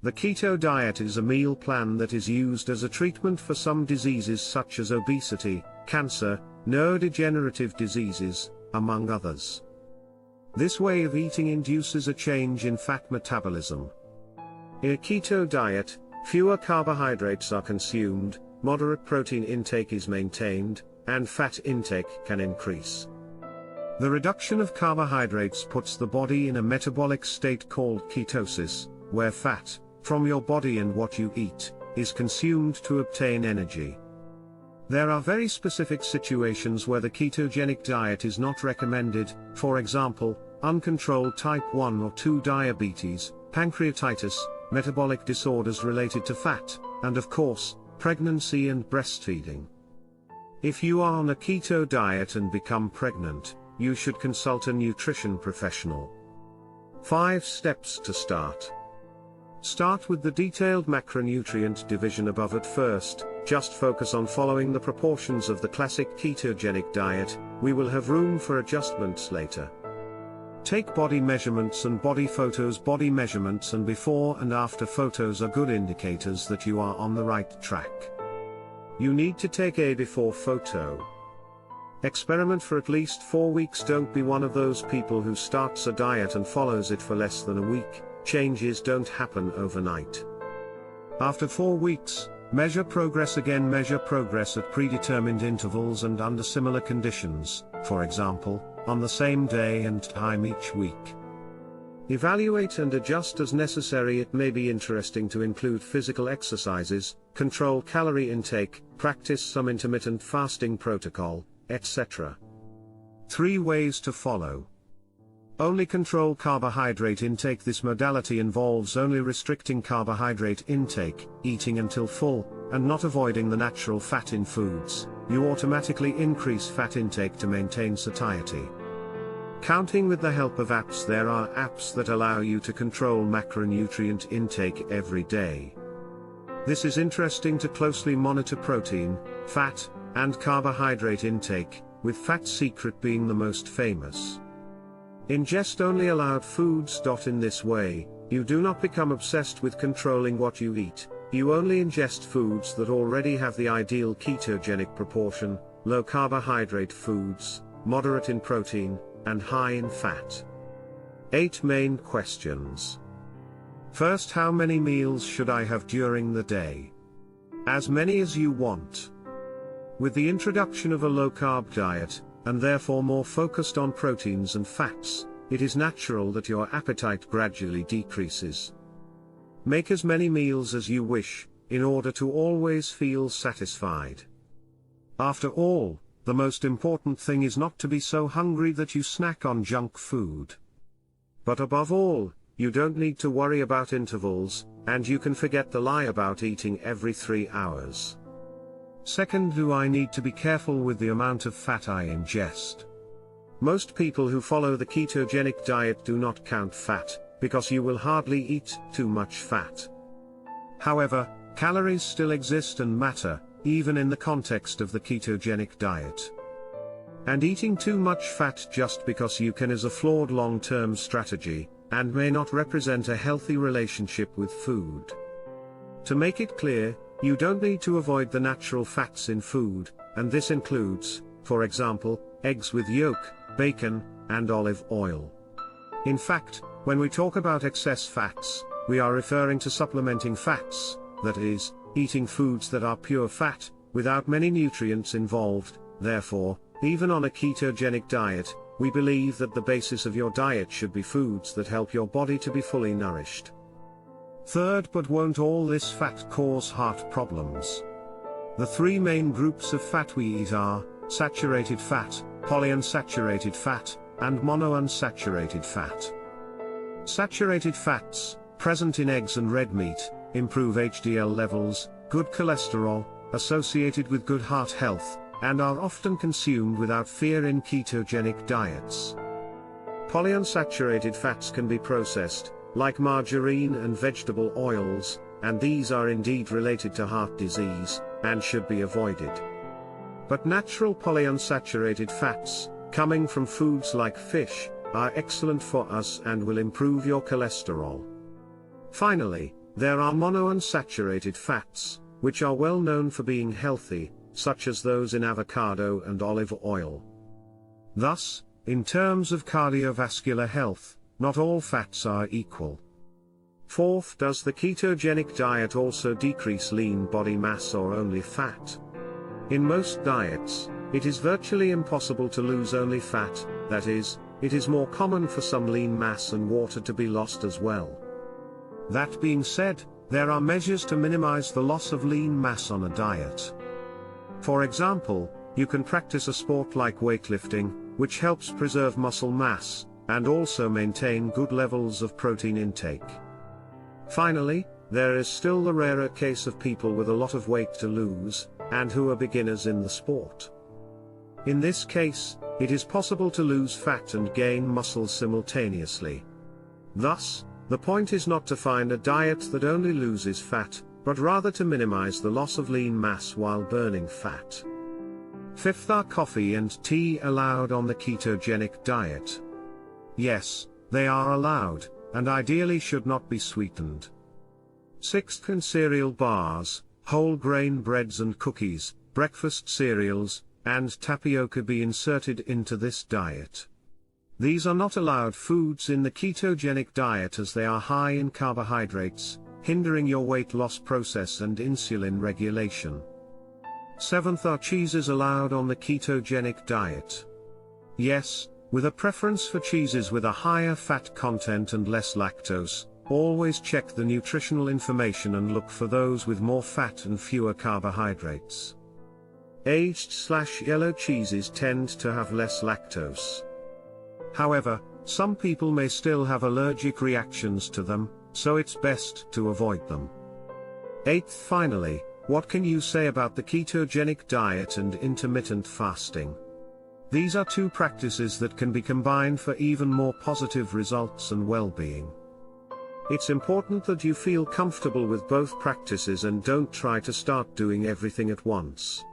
The keto diet is a meal plan that is used as a treatment for some diseases such as obesity, cancer, neurodegenerative diseases, among others. This way of eating induces a change in fat metabolism. In a keto diet, fewer carbohydrates are consumed, moderate protein intake is maintained, and fat intake can increase. The reduction of carbohydrates puts the body in a metabolic state called ketosis, where fat, from your body and what you eat, is consumed to obtain energy. There are very specific situations where the ketogenic diet is not recommended, for example, uncontrolled type 1 or 2 diabetes, pancreatitis, metabolic disorders related to fat, and of course, pregnancy and breastfeeding. If you are on a keto diet and become pregnant, you should consult a nutrition professional. 5 steps to start. Start with the detailed macronutrient division above at first, just focus on following the proportions of the classic ketogenic diet, we will have room for adjustments later. Take body measurements and body photos. Body measurements and before and after photos are good indicators that you are on the right track. You need to take a before photo. Experiment for at least 4 weeks. Don't be one of those people who starts a diet and follows it for less than a week. Changes don't happen overnight. After 4 weeks, measure progress again. Measure progress at predetermined intervals and under similar conditions, for example, on the same day and time each week. Evaluate and adjust as necessary. It may be interesting to include physical exercises, control calorie intake, practice some intermittent fasting protocol, etc. 3 ways to follow. Only control carbohydrate intake. This modality involves only restricting carbohydrate intake, eating until full, and not avoiding the natural fat in foods. You automatically increase fat intake to maintain satiety. Counting with the help of apps. There are apps that allow you to control macronutrient intake every day. This is interesting to closely monitor protein, fat, and carbohydrate intake, with Fat Secret being the most famous. Ingest only allowed foods. In this way, you do not become obsessed with controlling what you eat, you only ingest foods that already have the ideal ketogenic proportion, low carbohydrate foods, moderate in protein, and high in fat. 8 main questions. First, how many meals should I have during the day? As many as you want. With the introduction of a low-carb diet, and therefore more focused on proteins and fats, it is natural that your appetite gradually decreases. Make as many meals as you wish, in order to always feel satisfied. After all, the most important thing is not to be so hungry that you snack on junk food. But above all, you don't need to worry about intervals, and you can forget the lie about eating every 3 hours. Second, do I need to be careful with the amount of fat I ingest? Most people who follow the ketogenic diet do not count fat, because you will hardly eat too much fat. However, calories still exist and matter, even in the context of the ketogenic diet. And eating too much fat just because you can is a flawed long-term strategy, and may not represent a healthy relationship with food. To make it clear, you don't need to avoid the natural fats in food, and this includes, for example, eggs with yolk, bacon, and olive oil. In fact, when we talk about excess fats, we are referring to supplementing fats, that is, eating foods that are pure fat, without many nutrients involved. Therefore, even on a ketogenic diet, we believe that the basis of your diet should be foods that help your body to be fully nourished. Third, but won't all this fat cause heart problems? The 3 main groups of fat we eat are saturated fat, polyunsaturated fat, and monounsaturated fat. Saturated fats, present in eggs and red meat, improve HDL levels, good cholesterol, associated with good heart health, and are often consumed without fear in ketogenic diets. Polyunsaturated fats can be processed, like margarine and vegetable oils, and these are indeed related to heart disease, and should be avoided. But natural polyunsaturated fats, coming from foods like fish, are excellent for us and will improve your cholesterol. Finally, there are monounsaturated fats, which are well known for being healthy, such as those in avocado and olive oil. Thus, in terms of cardiovascular health, not all fats are equal. Fourth, does the ketogenic diet also decrease lean body mass or only fat? In most diets, it is virtually impossible to lose only fat, that is, it is more common for some lean mass and water to be lost as well. That being said, there are measures to minimize the loss of lean mass on a diet. For example, you can practice a sport like weightlifting, which helps preserve muscle mass, and also maintain good levels of protein intake. Finally, there is still the rarer case of people with a lot of weight to lose, and who are beginners in the sport. In this case, it is possible to lose fat and gain muscle simultaneously. Thus, the point is not to find a diet that only loses fat, but rather to minimize the loss of lean mass while burning fat. Fifth, are coffee and tea allowed on the ketogenic diet? Yes, they are allowed, and ideally should not be sweetened. Sixth, can cereal bars, whole grain breads and cookies, breakfast cereals, and tapioca be inserted into this diet? These are not allowed foods in the ketogenic diet as they are high in carbohydrates, hindering your weight loss process and insulin regulation. Seventh, are cheeses allowed on the ketogenic diet? Yes, with a preference for cheeses with a higher fat content and less lactose. Always check the nutritional information and look for those with more fat and fewer carbohydrates. Aged/yellow cheeses tend to have less lactose. However, some people may still have allergic reactions to them, so it's best to avoid them. Eighth, finally, what can you say about the ketogenic diet and intermittent fasting? These are two practices that can be combined for even more positive results and well-being. It's important that you feel comfortable with both practices and don't try to start doing everything at once.